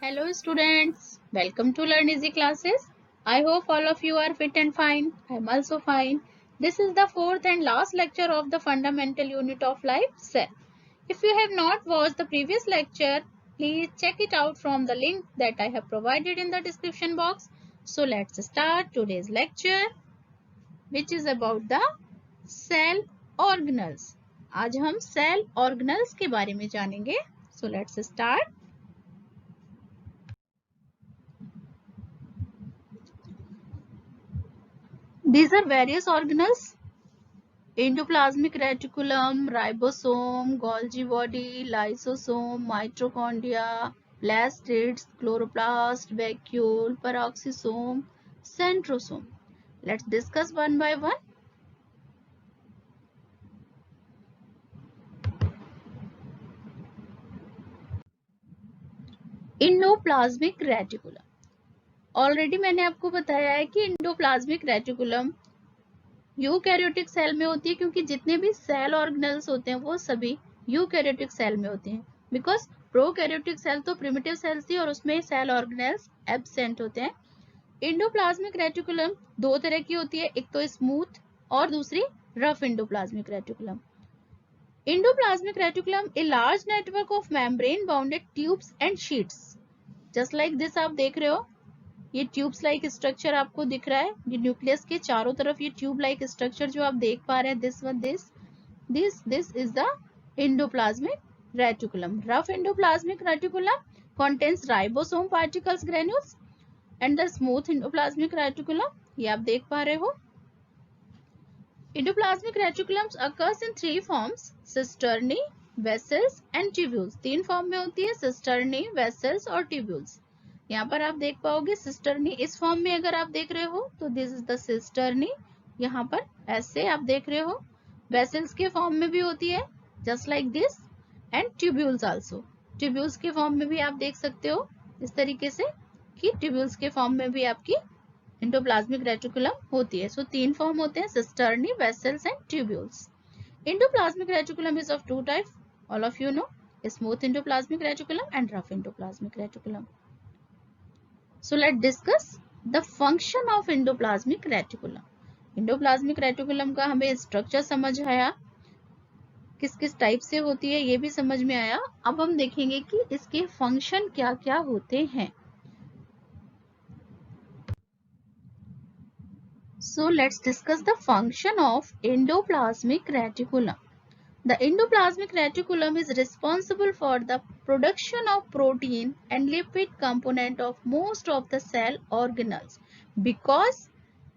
Hello students, welcome to Learn Easy classes. I hope all of you are fit and fine. I am also fine. This is the fourth and last lecture of the fundamental unit of life, cell. If you have not watched the previous lecture, please check it out from the link that I have provided in the description box. So let's start today's lecture, which is about the cell organelles. आज हम cell organelles के बारे में जानेंगे. So let's start. These are various organelles: endoplasmic reticulum, ribosome, Golgi body, lysosome, mitochondria, plastids, chloroplast, vacuole, peroxisome, centrosome. Let's discuss one by one. Endoplasmic reticulum. Already मैंने आपको बताया है कि इंडोप्लाज्मिक रेटिकुलम यूकैरियोटिक सेल में होती है, क्योंकि जितने भी सेल ऑर्गेनल्स होते हैं वो सभी यूकैरियोटिक सेल में होते हैं. बिकॉज प्रोकैरियोटिक सेल तो प्रिमिटिव सेल्स थी और उसमें सेल ऑर्गेनल्स एब्सेंट होते हैं. इंडोप्लाज्मिक रेटिकुलम दो तरह की होती है, एक तो स्मूथ और दूसरी rough endoplasmic reticulum. Endoplasmic reticulum a large network of membrane bounded tubes and sheets. Just like this आप देख रहे हो, ये ट्यूब्स लाइक स्ट्रक्चर आपको दिख रहा है. ये न्यूक्लियस के चारों तरफ ये ट्यूब लाइक स्ट्रक्चर जो आप देख पा रहे हैं, this is the endoplasmic reticulum. Rough endoplasmic reticulum contains ribosome particles granules and the smooth endoplasmic reticulum, ये आप देख पा रहे हो. Endoplasmic reticulums occurs in three forms: cisternae, vessels and tubules. तीन फॉर्म में होती है, cisternae, vessels और tubules. यहाँ पर आप देख पाओगे सिस्टर्नी इस फॉर्म में अगर आप देख रहे हो तो दिस इज द सिस्टर्नी. यहाँ पर ऐसे आप देख रहे हो. वेसल्स के फॉर्म में भी होती है just like this, and tubules also. Tubules के फॉर्म में भी आप देख सकते हो इस तरीके से कि ट्यूब्यूल्स के फॉर्म में भी आपकी एंडोप्लाज्मिक रेटिकुलम होती है. सो तीन फॉर्म होते हैं, cisternae, vessels and tubules. Endoplasmic reticulum is of two type, all of you know, smooth endoplasmic reticulum and rough endoplasmic reticulum. So let's discuss the function of endoplasmic reticulum. Endoplasmic reticulum का हमें structure समझ आया, किस किस type से होती है ये भी समझ में आया. अब हम देखेंगे कि इसके फंक्शन क्या क्या होते हैं. So let's discuss the function of endoplasmic reticulum. The endoplasmic reticulum is responsible for the production of protein and lipid component of most of the cell organelles because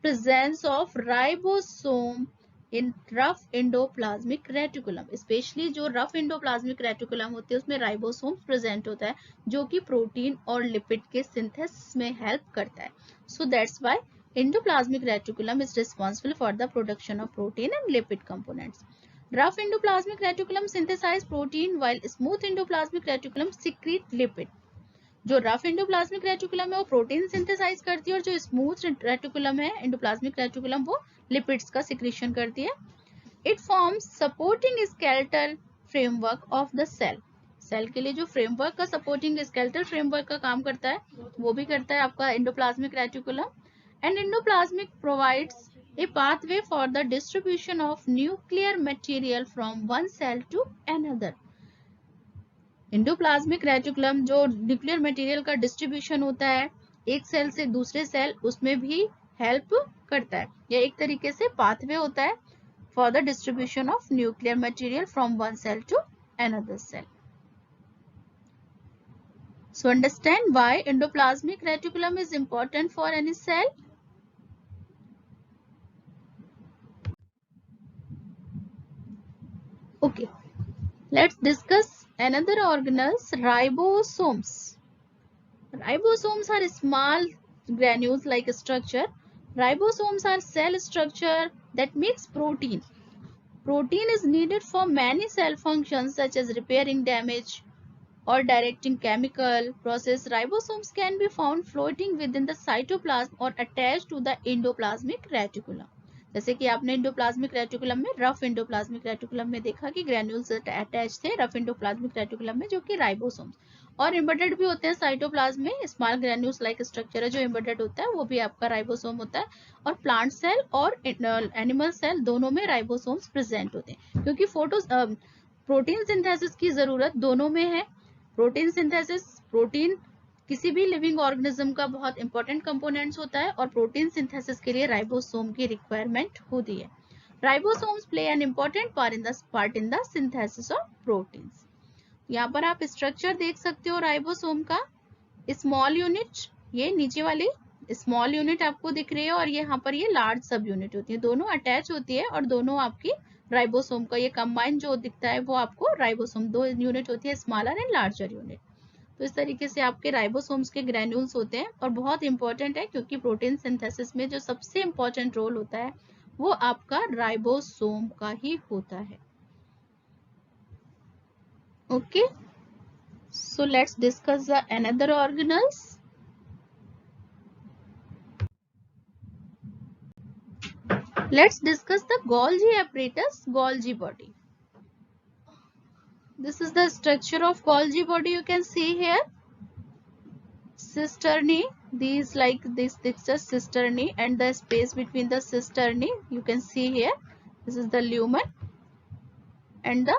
presence of ribosome in rough endoplasmic reticulum. Especially जो rough endoplasmic reticulum होते हैं उसमें ribosomes present होता है जो कि protein और lipid के सिंथेसिस में हेल्प करता है. So that's why endoplasmic reticulum is responsible for the production of protein and lipid components. Rough endoplasmic reticulum synthesize protein while smooth endoplasmic reticulum secrete lipid. जो रफ एंडोप्लाज्मिक रेटिकुलम है वो protein synthesize करती है और जो smooth reticulum है endoplasmic reticulum वो lipids का सिक्रीशन करती है. It forms supporting skeletal framework of the cell. Cell के लिए जो फ्रेमवर्क का सपोर्टिंग स्केलेटल फ्रेमवर्क का काम करता है वो भी करता है आपका endoplasmic reticulum. And endoplasmic provides a pathway for the distribution of nuclear material from one cell to another. Endoplasmic reticulum जो न्यूक्लियर मटेरियल का डिस्ट्रीब्यूशन होता है एक सेल से दूसरे सेल, उसमें भी हेल्प करता है. यह एक तरीके से पाथवे होता है for the distribution of nuclear material from one cell to another cell. So understand why endoplasmic reticulum is important for any cell. Okay, let's discuss another organelles, ribosomes. Ribosomes are small granules like structure. Ribosomes are cell structure that makes protein. Protein is needed for many cell functions such as repairing damage or directing chemical process. Ribosomes can be found floating within the cytoplasm or attached to the endoplasmic reticulum. जैसे कि आपने endoplasmic reticulum में, rough endoplasmic reticulum में देखा कि granules attach थे rough endoplasmic reticulum में, जो कि राइबोसोम्स, और एम्बेडेड भी होते हैं साइटोप्लाज्म में। स्मॉल ग्रेन्यूल्स लाइक स्ट्रक्चर है जो एम्बेडेड होता है, वो भी आपका राइबोसोम होता है। और प्लांट सेल और एनिमल सेल दोनों में राइबोसोम्स प्रेजेंट होते हैं, क्योंकि प्रोटीन सिंथेसिस की जरूरत दोनों में है। प्रोटीन सिंथेसिस, प्रोटीन किसी भी लिविंग ऑर्गेनिज्म का बहुत इंपॉर्टेंट कंपोनेंट्स होता है, और प्रोटीन सिंथेसिस के लिए राइबोसोम की रिक्वायरमेंट होती है। Ribosomes play an important part in the synthesis of proteins. यहाँ पर आप स्ट्रक्चर देख सकते हो राइबोसोम का। स्मॉल यूनिट, ये नीचे वाली स्मॉल यूनिट आपको दिख रही है, और यहाँ पर ये लार्ज सब यूनिट होती है, दोनों अटैच होती है, और दोनों आपकी राइबोसोम का ये कंबाइन जो दिखता है वो आपको राइबोसोम, दो यूनिट होती है, स्मॉलर एंड लार्जर यूनिट। तो इस तरीके से आपके राइबोसोम्स के ग्रेन्यूल्स होते हैं, और बहुत इंपॉर्टेंट है क्योंकि प्रोटीन सिंथेसिस में जो सबसे इंपॉर्टेंट रोल होता है वो आपका राइबोसोम का ही होता है। Okay, so let's discuss the another organelles. Let's discuss the Golgi apparatus, Golgi body. This is the structure of Golgi body. You can see here cisternae, these like this is cisternae, and the space between the cisternae you can see here. This is the lumen, and the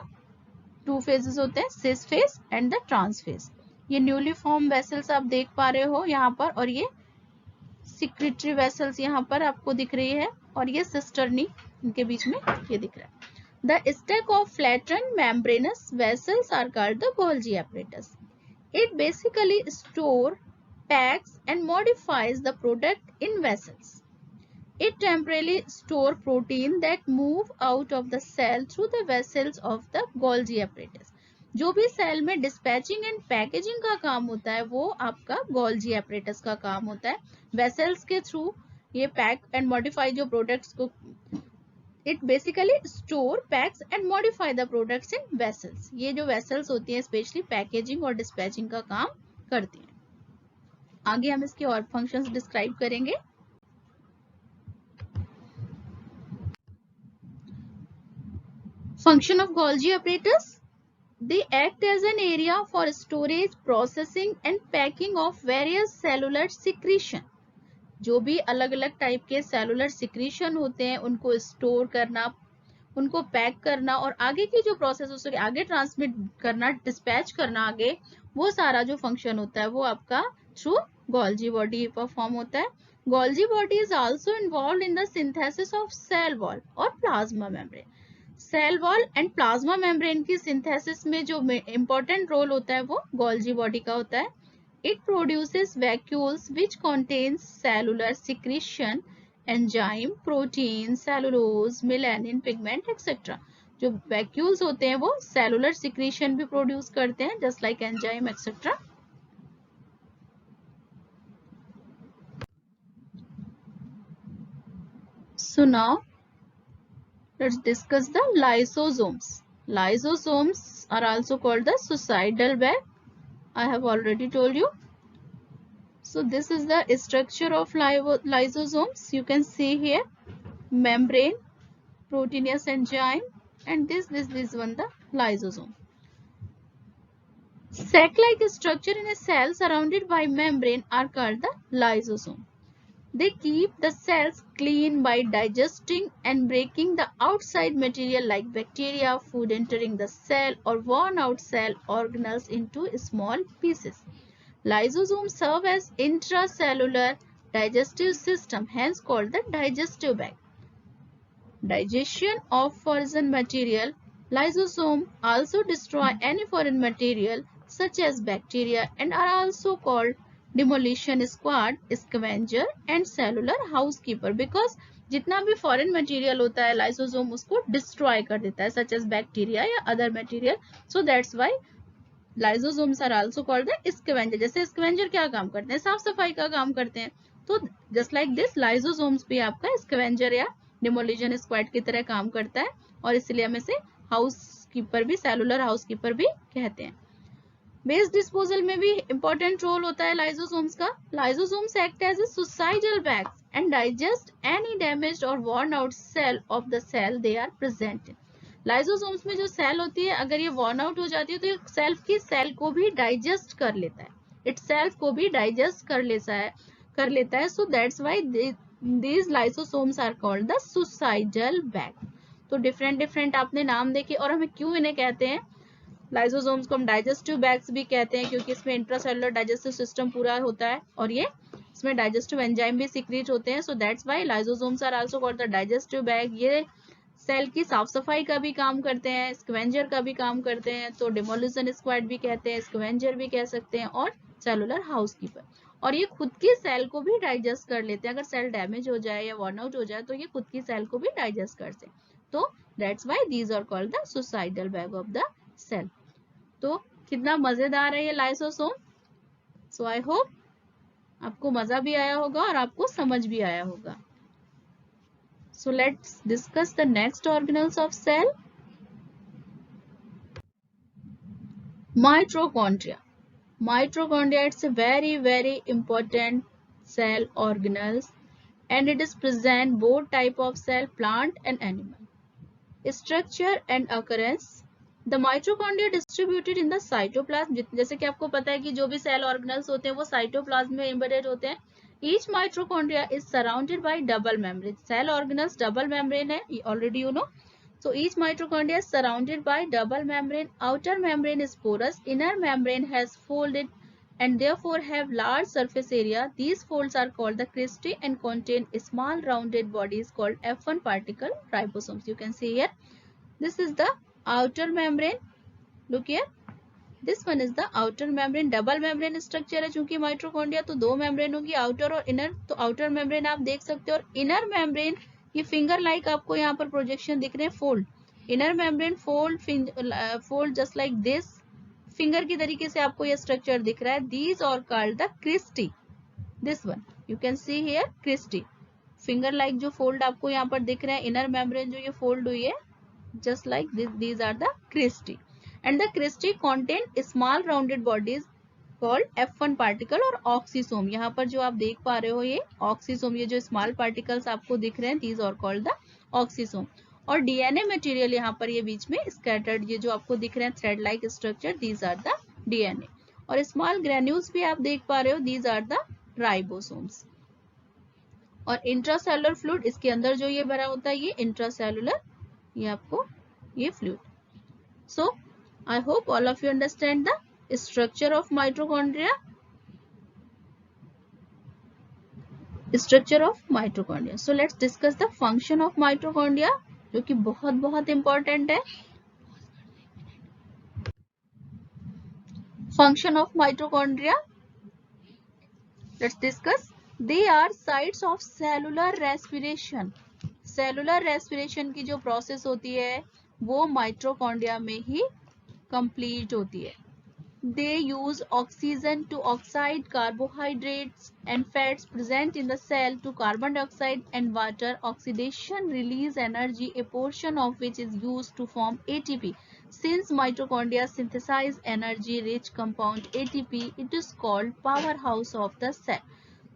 two phases होते हैं, cis phase and the trans phase. ये newly form vessels आप देख पा रहे हो यहाँ पर, और ये सिक्रेटरी वेसल्स यहाँ पर आपको दिख रही है, और ये सिस्टर्नी इनके बीच में ये दिख रहा है। The stack of flattened membranous vessels are called the Golgi apparatus. It basically stores, packs and modifies the product in vessels. It temporarily stores protein that move out of the cell through the vessels of the Golgi apparatus. जो भी cell में dispatching and packaging का काम होता है वो आपका Golgi apparatus का काम होता है। वेसल्स के थ्रू ये पैक एंड मॉडिफाई जो प्रोडक्ट्स को, it basically store, packs and modify the products in vessels. ये जो वेसल्स होती हैं स्पेशली पैकेजिंग और डिस्पैचिंग का काम करती हैं। आगे हम इसके और फंक्शंस डिस्क्राइब करेंगे। Function of Golgi apparatus, they act as an area for storage, processing and packing of various cellular secretion. जो भी अलग अलग टाइप के सेलुलर सिक्रीशन होते हैं उनको स्टोर करना, उनको पैक करना, और आगे की जो प्रोसेस उसके आगे ट्रांसमिट करना, डिस्पैच करना आगे, वो सारा जो फंक्शन होता है वो आपका थ्रू गोल्जी बॉडी परफॉर्म होता है। Golgi body is also involved in the synthesis of cell wall और plasma membrane. Cell wall and plasma membrane की सिंथेसिस में जो इंपॉर्टेंट रोल होता है वो गोल्जी बॉडी का होता है। It produces vacuoles which contains cellular secretion, enzyme, protein, cellulose, melanin, pigment etcetera. जो वैक्यूल्स होते हैं वो सेलुलर सिक्रीशन भी प्रोड्यूस करते हैं, just like enzyme etcetera. So now let's discuss the lysosomes. Lysosomes are also called the suicidal bag. I have already told you. So this is the structure of lysosomes. You can see here membrane, proteinous enzyme, and this one the lysosome. Sac-like structure in a cell surrounded by membrane are called the lysosome. They keep the cells clean by digesting and breaking the outside material like bacteria, food entering the cell, or worn out cell organelles into small pieces. Lysosomes serve as intracellular digestive system, hence called the digestive bag. Digestion of foreign material. Lysosome also destroy any foreign material such as bacteria and are also called demolition squad, scavenger and cellular housekeeper, because जितना भी foreign material होता है lysosome उसको destroy कर देता है, such as bacteria या other material. So that's why lysosomes are also called the scavenger. जैसे स्कैवेंजर क्या काम करते हैं, साफ सफाई का काम करते हैं, तो जस्ट लाइक दिस लाइसोसोम्स भी आपका स्कैवेंजर या डिमोलिशन स्क्वाड की तरह काम करता है, और इसलिए हम इसे हाउस कीपर भी, सेलुलर हाउस कीपर भी कहते हैं। वेस्ट डिस्पोजल में भी इंपॉर्टेंट रोल होता है लाइसोसोम्स का। Lysosomes act as a suicidal bags and digest any damaged or worn out cell of the cell they are present in. Lysosomes में जो सेल होती है, अगर ये वर्न आउट हो जाती है तो ये सेल्फ की सेल को भी डाइजेस्ट कर लेता है, इट सेल्फ को भी डाइजेस्ट कर लेता है. सो that's why these lysosomes are called the suicidal bag. तो डिफरेंट आपने नाम देखे. और हमें क्यों इन्हें कहते हैं लाइसोसोम्स को, हम डाइजेस्टिव बैग्स भी कहते हैं, क्योंकि इसमें इंट्रासेलुलर डाइजेस्टिव सिस्टम पूरा होता है और ये इसमें डाइजेस्टिव एंजाइम भी सीक्रेट होते हैं. So that's why lysosomes are also called the digestive bag. ये सेल की साफ सफाई का भी काम करते हैं, स्क्वेंजर का भी काम करते हैं. तो डिमोलिशन स्क्वाड भी कहते हैं, स्क्वेंजर भी कह सकते हैं, और सेलुलर हाउसकीपर. और ये खुद की सेल को भी डाइजेस्ट कर लेते हैं. अगर सेल डैमेज हो जाए या वर्न आउट हो जाए तो ये खुद की सेल को भी डाइजेस्ट करते हैं. तो that's why these are called the suicidal bag of the cell. तो कितना मजेदार है ये लाइसोसोम. सो आई होप आपको मजा भी आया होगा और आपको समझ भी आया होगा. So let's discuss the next organelles of cell. Mitochondria. Mitochondria, it's a very important cell organelles, and it is present both type of cell, plant and animal. Structure and occurrence. The mitochondria distributed in the cytoplasm. जैसे कि आपको पता है कि जो भी cell organelles होते हैं वो cytoplasm में embedded होते हैं. Each mitochondria is surrounded by double membrane. Cell organelles double membrane है, already you know. So each mitochondria is surrounded by double membrane. Outer membrane is porous. Inner membrane has folded and therefore have large surface area. These folds are called the cristae and contain small rounded bodies called F1 particle ribosomes. You can see here. This is the outer membrane. Look here. This one is the outer membrane. Double membrane structure है चूंकि mitochondria, तो दो membrane होगी, outer और inner. तो outer membrane आप देख सकते हो, और inner membrane ये finger like आपको यहाँ पर प्रोजेक्शन दिख रहे हैं, fold. Inner membrane fold just like this, finger की तरीके से आपको ये स्ट्रक्चर दिख रहा है. These are called the cristae. This one you can see here, cristae. Finger like जो fold आपको यहाँ पर दिख रहे हैं, inner membrane जो ये fold हुई है, just like this, these are the cristae. And the cristae contain small rounded bodies called F1 particle और oxysome. यहाँ पर जो आप देख पा रहे हो ये oxysome, ये जो small particles आपको दिख रहे हैं, these are called the oxysome. और DNA material यहाँ पर ये बीच में scattered, ये जो आपको दिख रहे हैं thread like structure, these are the DNA. और small granules भी आप देख पा रहे हो, these are the ribosomes. और intracellular fluid, इसके अंदर जो ये भरा होता है ये intracellular, ये आपको ये fluid. So I hope all of you understand the structure of mitochondria. Structure of mitochondria. So let's discuss the function of mitochondria, जो कि बहुत important है. Function of mitochondria. Let's discuss. They are sites of cellular respiration. Cellular respiration की जो process होती है वो mitochondria में ही complete होती है. They use oxygen to oxide carbohydrates and fats present in the cell to carbon dioxide and water. Oxidation release energy, a portion of which is used to form ATP. Since mitochondria synthesize energy-rich compound ATP, it is called powerhouse of the cell.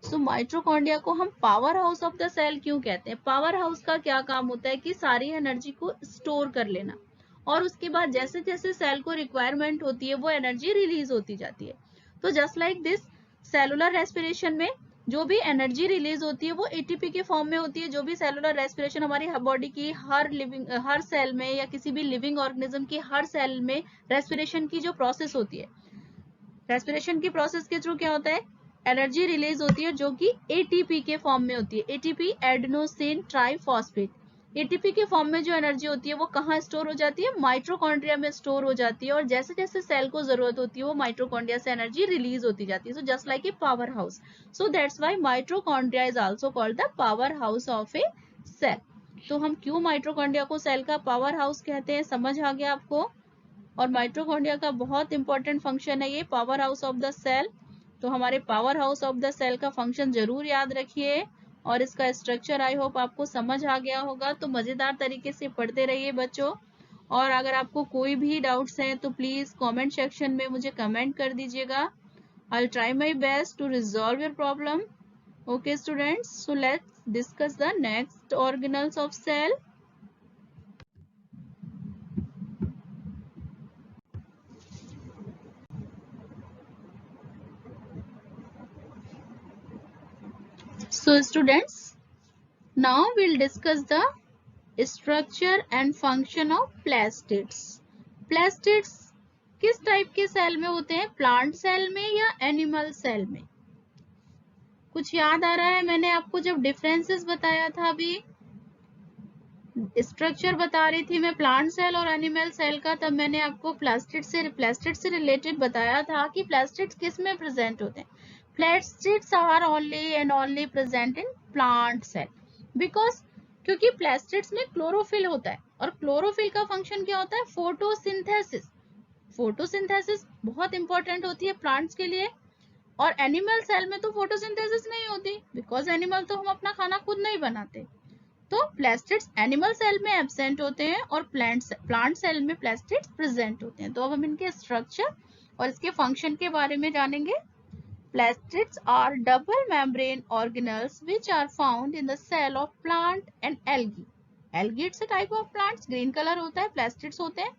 So mitochondria को हम powerhouse of the cell क्यों कहते हैं? Powerhouse का क्या काम होता है कि सारी एनर्जी को स्टोर कर लेना, और उसके बाद जैसे जैसे सेल को रिक्वायरमेंट होती है वो एनर्जी रिलीज होती जाती है. तो just like this cellular respiration में जो भी एनर्जी रिलीज होती है वो एटीपी के फॉर्म में होती है. जो भी सेलुलर रेस्पिरेशन हमारी बॉडी की हर सेल में या किसी भी लिविंग ऑर्गेनिज्म की हर सेल में रेस्पिरेशन की जो प्रोसेस होती है, रेस्पिरेशन की प्रोसेस के थ्रू क्या होता है, एनर्जी रिलीज होती है जो कि एटीपी के फॉर्म में होती है. ATP adenosine triphosphate. एटीपी के फॉर्म में जो एनर्जी होती है वो कहाँ स्टोर हो जाती है, माइटोकॉन्ड्रिया में स्टोर हो जाती है. और जैसे जैसे सेल को जरूरत होती है वो माइटोकॉन्ड्रिया से एनर्जी रिलीज होती जाती है. So just like a power house. So that's why mitochondria is also called the power house of a cell. तो हम क्यों माइटोकॉन्ड्रिया को सेल का पावर हाउस कहते हैं, समझ आ गया आपको. और माइटोकॉन्ड्रिया का बहुत इंपॉर्टेंट फंक्शन है ये power house of the cell. तो हमारे power house of the cell का फंक्शन जरूर याद रखिए, और इसका स्ट्रक्चर आई होप आपको समझ आ गया होगा. तो मजेदार तरीके से पढ़ते रहिए बच्चों. और अगर आपको कोई भी डाउट्स हैं तो प्लीज कमेंट सेक्शन में मुझे कमेंट कर दीजिएगा. I will try my best to resolve your problem. Okay students, so let's discuss the next organelles of cell. So students, now we'll discuss the structure and function of plastids. Plastids किस type के cell में होते हैं, plant cell में या animal cell में? कुछ याद आ रहा है? मैंने आपको जब डिफरेंसेस बताया था, अभी स्ट्रक्चर बता रही थी मैं प्लांट सेल और एनिमल सेल का, तब मैंने आपको प्लास्टिड से रिलेटेड बताया था कि प्लास्टिड्स किस में प्रेजेंट होते हैं. Plastids are only and only present in plant cell because, क्योंकि प्लास्टिड्स में क्लोरोफिल होता है और क्लोरोफिल का फंक्शन क्या होता है, फोटोसिंथेसिस. फोटोसिंथेसिस बहुत इंपॉर्टेंट होती है प्लांट्स के लिए. और एनिमल सेल में तो फोटोसिंथेसिस नहीं होती बिकॉज एनिमल तो हम अपना खाना खुद नहीं बनाते. तो प्लास्टिड्स एनिमल सेल में एब्सेंट होते हैं और प्लांट सेल में प्लास्टिड्स प्रेजेंट होते हैं. तो अब हम इनके स्ट्रक्चर और इसके फंक्शन के बारे में जानेंगे. Plastids are double membrane organelles which are found in the cell of plant and algae. Algae it's a type of plants, green color होता है, plastids होते हैं.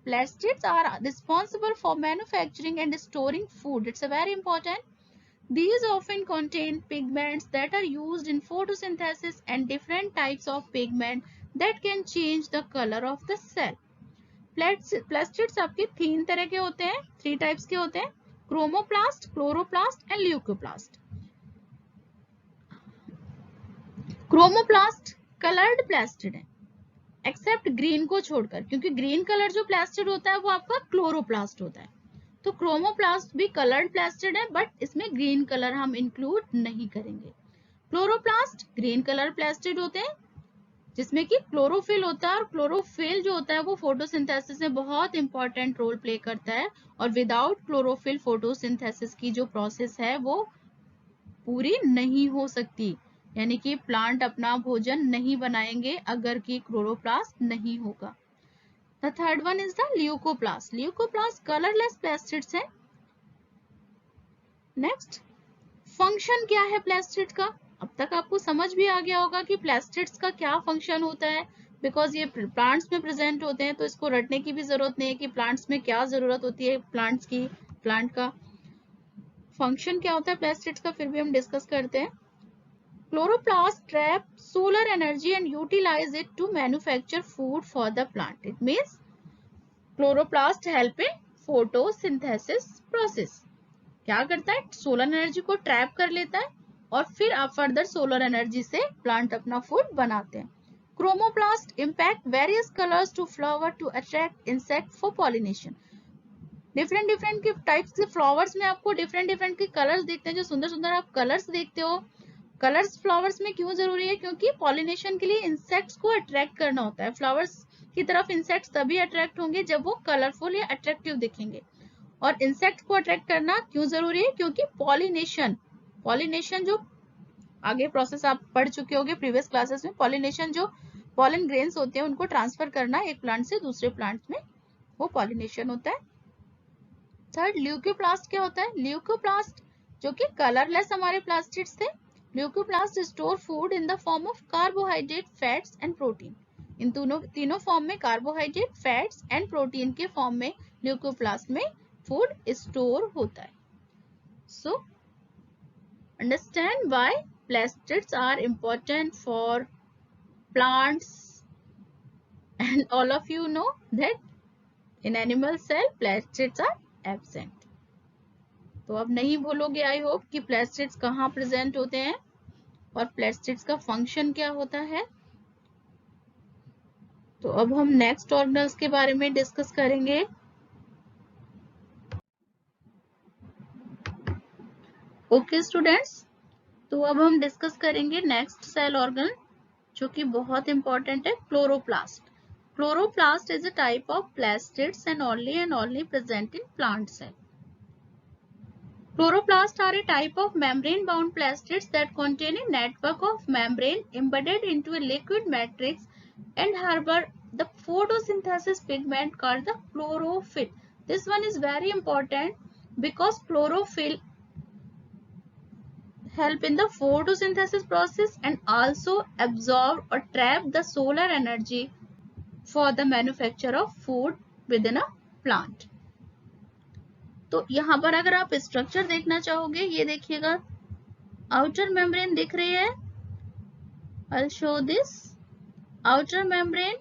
Plastids are responsible for manufacturing and storing food. It's a very important. These often contain pigments that are used in photosynthesis and different types of pigment that can change the color of the cell. Plastids आपके 3 तरह के होते हैं, 3 types के होते हैं, chromoplast, chloroplast and leucoplast. Chromoplast coloured plastid है accept green को छोड़कर, क्योंकि ग्रीन कलर जो प्लास्टिड होता है वो आपका क्लोरोप्लास्ट होता है. तो क्रोमोप्लास्ट भी कलर्ड प्लास्टिड है बट इसमें ग्रीन कलर हम इंक्लूड नहीं करेंगे. क्लोरोप्लास्ट ग्रीन कलर प्लास्टिड होते हैं जिसमें कि क्लोरोफिल होता है और क्लोरोफिल जो होता है वो फोटोसिंथेसिस में बहुत इंपॉर्टेंट रोल प्ले करता है. और विदाउट क्लोरोफिल फोटोसिंथेसिस की जो प्रोसेस है वो पूरी नहीं हो सकती, यानी कि प्लांट अपना भोजन नहीं बनाएंगे अगर कि क्लोरोप्लास्ट नहीं होगा. The third one is the leucoplast. Leucoplast colourless plastids है. नेक्स्ट, फंक्शन क्या है प्लास्टिड का? अब तक आपको समझ भी आ गया होगा कि प्लास्टिड्स का क्या फंक्शन होता है, बिकॉज ये प्लांट्स में प्रेजेंट होते हैं तो इसको रटने की भी जरूरत नहीं है कि प्लांट्स में क्या जरूरत होती है प्लांट्स की. प्लांट का फंक्शन क्या होता है प्लास्टिड्स का, फिर भी हम डिस्कस करते हैं. Chloroplast trap solar energy and utilize it to manufacture food for the plant. It means chloroplast help in photosynthesis process. क्या करता है, सोलर एनर्जी को ट्रैप कर लेता है और फिर आप फर्दर सोलर एनर्जी से प्लांट अपना फूड बनाते हैं. Chromoplast impact various colours to flower to attract insect for pollination. Different different के टाइप्स के फ्लावर्स में आपको डिफरेंट डिफरेंट के कलर्स देखते हैं, जो सुंदर सुंदर आप कलर्स देखते हो. कलर्स फ्लावर्स में क्यों जरूरी है, क्योंकि पॉलिनेशन के लिए इंसेक्ट्स को अट्रैक्ट करना होता है. फ्लावर्स की तरफ इंसेक्ट्स तभी अट्रैक्ट होंगे जब वो कलरफुल या अट्रैक्टिव दिखेंगे. और इंसेक्ट को अट्रैक्ट करना क्यों जरूरी है, क्योंकि पॉलिनेशन, पॉलिनेशन जो आगे प्रोसेस आप पढ़ चुके होंगे प्रीवियस क्लासेस में, पॉलिनेशन जो पॉलन ग्रेन्स होते हैं उनको ट्रांसफर करना एक प्लांट से दूसरे प्लांट में, वो पॉलिनेशन होता है. थर्ड, ल्यूकोप्लास्ट क्या होता है? ल्यूकोप्लास्ट जो कि कलरलेस हमारे प्लास्टिड्स थे. Leucoplast store food in the form of carbohydrate, fats and protein. इन तीनों फॉर्म में, कार्बोहाइड्रेट, फैट्स एंड प्रोटीन के फॉर्म में ल्यूकोप्लास्ट में फूड स्टोर होता है. So understand why plastids are important for plants, and all of you know that in animal cell plastids are absent. तो अब नहीं भूलोगे आई होप कि plastids कहाँ प्रेजेंट होते हैं और plastids का फंक्शन क्या होता है. तो अब हम नेक्स्ट ऑर्गेनल्स के बारे में डिस्कस करेंगे. ओके स्टूडेंट्स, तो अब हम डिस्कस करेंगे नेक्स्ट सेल ऑर्गन जो कि बहुत इंपॉर्टेंट है, chloroplast. Chloroplast is a type of plastids and only present in plant cell. Chloroplasts are a type of membrane-bound plastids that contain a network of membrane embedded into a liquid matrix and harbor the photosynthesis pigment called the chlorophyll. This one is very important because chlorophyll help in the photosynthesis process and also absorb or trap the solar energy for the manufacture of food within a plant. तो यहाँ पर अगर आप structure देखना चाहोगे, ये देखिएगा, outer membrane दिख रही है, I'll show this outer membrane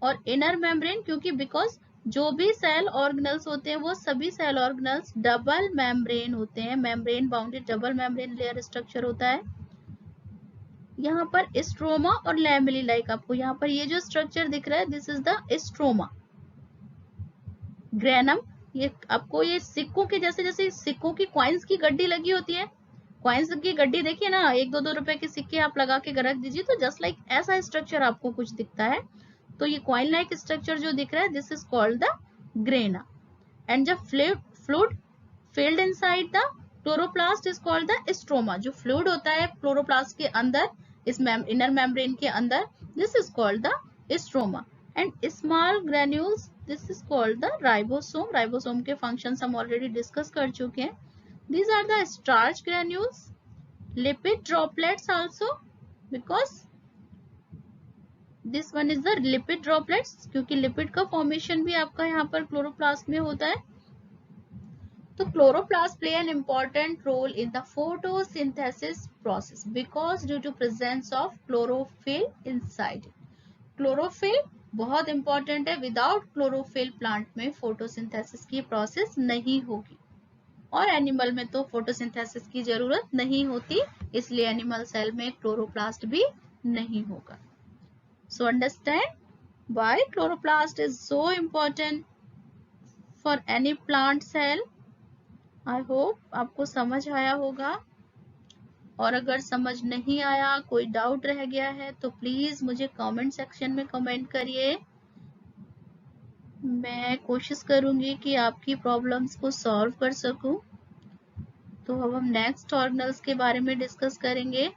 और इनर मेम्ब्रेन, क्योंकि बिकॉज जो भी सेल ऑर्गेनल्स होते हैं वो सभी सेल ऑर्गेनल्स डबल मेम्ब्रेन होते हैं, membrane bounded double membrane layer structure होता है। यहाँ पर स्ट्रोमा और लैमेली लाइक, आपको यहाँ पर ये जो स्ट्रक्चर दिख रहा है, this is the stroma granum. ये आपको ये सिक्कों के जैसे, जैसे सिक्कों की कॉइन्स की गड्डी लगी होती है, कॉइन्स की गड्डी देखिए ना, 1-2 रुपए के सिक्के आप लगा के रख दीजिए तो जस्ट लाइक ऐसा स्ट्रक्चर आपको कुछ दिखता है। तो ये कॉइन लाइक स्ट्रक्चर जो दिख रहा है, this is called the grana. And जब fluid filled inside the chloroplast is called the stroma. जो फ्लूइड होता है क्लोरोप्लास्ट के अंदर, इस इनर मेम्ब्रेन के अंदर, this is called the stroma. And small granules, this is called the ribosome. Ribosome के फंक्शंस हम ऑलरेडी डिस्कस कर चुके हैं। These are the starch granules, lipid droplets also, because this one is the lipid droplets, क्योंकि lipid का formation भी आपका यहाँ पर क्लोरोप्लास्ट में होता है। तो chloroplast play an important role in the photosynthesis process because due to presence of chlorophyll inside it. Chlorophyll बहुत इंपॉर्टेंट है, विदाउट क्लोरोफिल प्लांट में फोटोसिंथेसिस की प्रोसेस नहीं होगी, और एनिमल में तो फोटोसिंथेसिस की जरूरत नहीं होती, इसलिए एनिमल सेल में क्लोरोप्लास्ट भी नहीं होगा। So understand why chloroplast is so important for any plant cell. I hope आपको समझ आया होगा, और अगर समझ नहीं आया, कोई डाउट रह गया है तो प्लीज मुझे कमेंट सेक्शन में कमेंट करिए। मैं कोशिश करूंगी कि आपकी प्रॉब्लम्स को सॉल्व कर सकूं। तो अब हम नेक्स्ट ऑर्गेनल्स के बारे में डिस्कस करेंगे।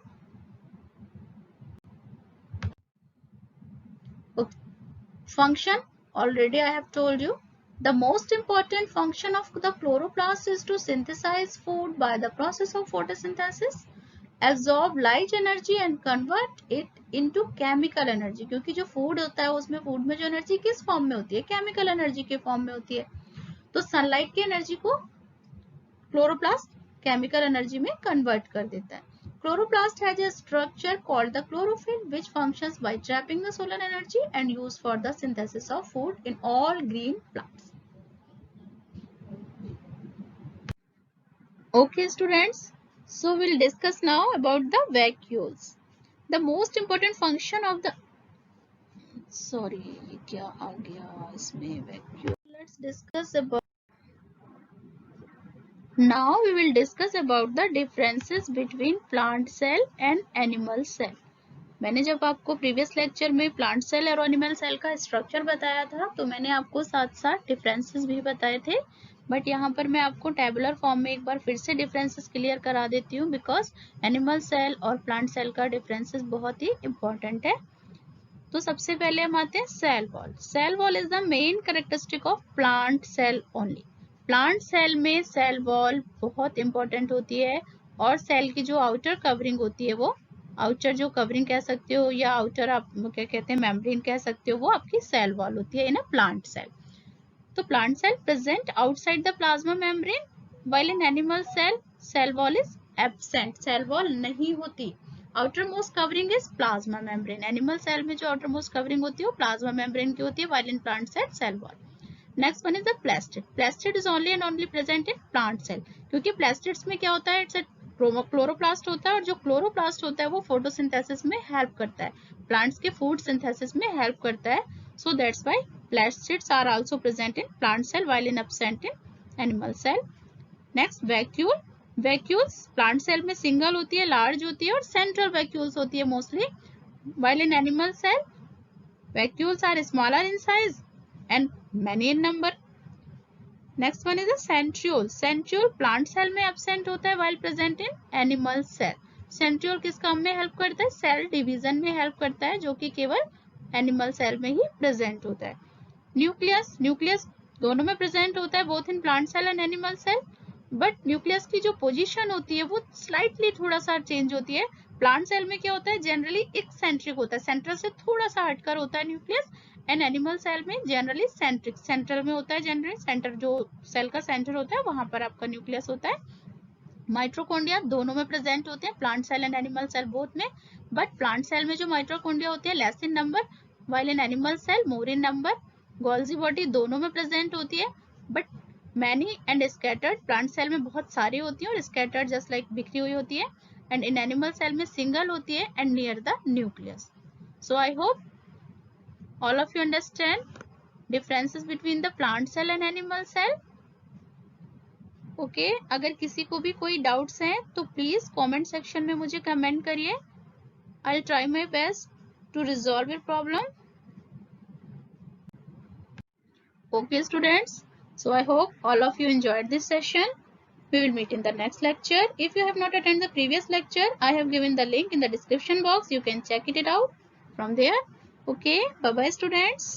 Function already I have told you, the most important function of the chloroplast is to synthesize food by the process of photosynthesis, absorb light energy and convert it into chemical energy। क्योंकि जो food होता है उसमें, food में जो energy किस form में होती है, केमिकल एनर्जी के फॉर्म में होती है। तो सनलाइट की एनर्जी को क्लोरोप्लास्ट केमिकल एनर्जी में कन्वर्ट कर देता है। Chloroplast has a structure called the chlorophyll which functions by trapping the solar energy and used for the synthesis of food in all green plants. Okay students, so we'll discuss now about the vacuoles. The most important function of the, sorry क्या आ गया इसमें vacuole. Let's discuss about, now we will discuss about the differences between plant cell and animal cell. मैंने जब आपको previous lecture में plant cell और animal cell का structure बताया था तो मैंने आपको साथ साथ डिफरेंसेस भी बताए थे, बट यहाँ पर मैं आपको टेबुलर फॉर्म में एक बार फिर से डिफरेंसेस क्लियर करा देती हूँ, बिकॉज एनिमल सेल और प्लांट सेल का डिफरेंसेस बहुत ही इंपॉर्टेंट है। तो सबसे पहले हम आते हैं cell wall. Cell wall is the main characteristic of plant cell only. Plant cell में सेल वॉल बहुत इंपॉर्टेंट होती है, और सेल की जो आउटर कवरिंग होती है, वो आउटर जो कवरिंग कह सकते हो या आउटर आप क्या कहते हैं मेम्ब्रेन कह सकते हो, वो आपकी सेल वॉल होती है इन अ प्लांट सेल। तो plant cell present outside the plasma membrane, while in animal cell cell wall is absent. Cell wall नहीं होती, outermost covering is plasma membrane. Animal cell में जो outer most covering होती है वो plasma membrane की होती है, while in plant cell cell wall. Next one is the plastid. Plastid is only and only present in plant cell, क्योंकि plastids में क्या होता है, इट्स अ क्लोरोप्लास्ट होता है, और जो क्लोरोप्लास्ट होता है वो फोटोसिंथेसिस में हेल्प करता है, प्लांट्स के फूड सिंथेसिस में हेल्प करता है। सो that's why plastids are also present in plant cell while in absent in animal cell. Next vacuole. Vacuoles plant cell में सिंगल होती है, लार्ज होती है, और सेंट्रल vacuoles होती है mostly, while in animal cell vacuoles are smaller in size and many in number. Next one is the centriole. Centriole plant cell में absent होता है while present in animal cell. Centriole किस काम में help करता है, सेल डिवीजन में help करता है, जो कि केवल एनिमल सेल में ही प्रेजेंट होता है। न्यूक्लियस, न्यूक्लियस दोनों में प्रेजेंट होता है, both in plant cell and animal cell, but nucleus की जो पोजीशन होती है वो स्लाइटली थोड़ा सा चेंज होती है। प्लांट सेल में क्या होता है, जनरली एक्सेंट्रिक होता है, सेंट्रल से थोड़ा सा हटकर होता है न्यूक्लियस। एंड एनिमल सेल में जनरली सेंट्रिक, सेंट्रल में होता है, जनरली सेंटर जो सेल का सेंटर होता है वहां पर आपका न्यूक्लियस होता है। माइटोकॉन्ड्रिया दोनों में प्रेजेंट होते हैं, plant cell and animal cell both में। बट प्लांट सेल में जो माइटोकॉन्ड्रिया होते हैं less in number, while in animal cell more in number. Golgi body दोनों में प्रेजेंट होती है, but many and scattered. Plant cell में बहुत सारी होती है और स्कैटर्ड जस्ट लाइक बिखरी हुई होती है। एंड इन एनिमल सेल में सिंगल होती है and near the nucleus. So I hope all of you understand differences between the plant cell and animal cell. Okay अगर किसी को भी कोई डाउट्स हैं तो प्लीज कमेंट सेक्शन में मुझे कमेंट करिए। I try my best to resolve your problem. Okay students, so I hope all of you enjoyed this session. We will meet in the next lecture. If you have not attended the previous lecture, I have given the link in the description box. You can check it out from there. Okay, bye bye students.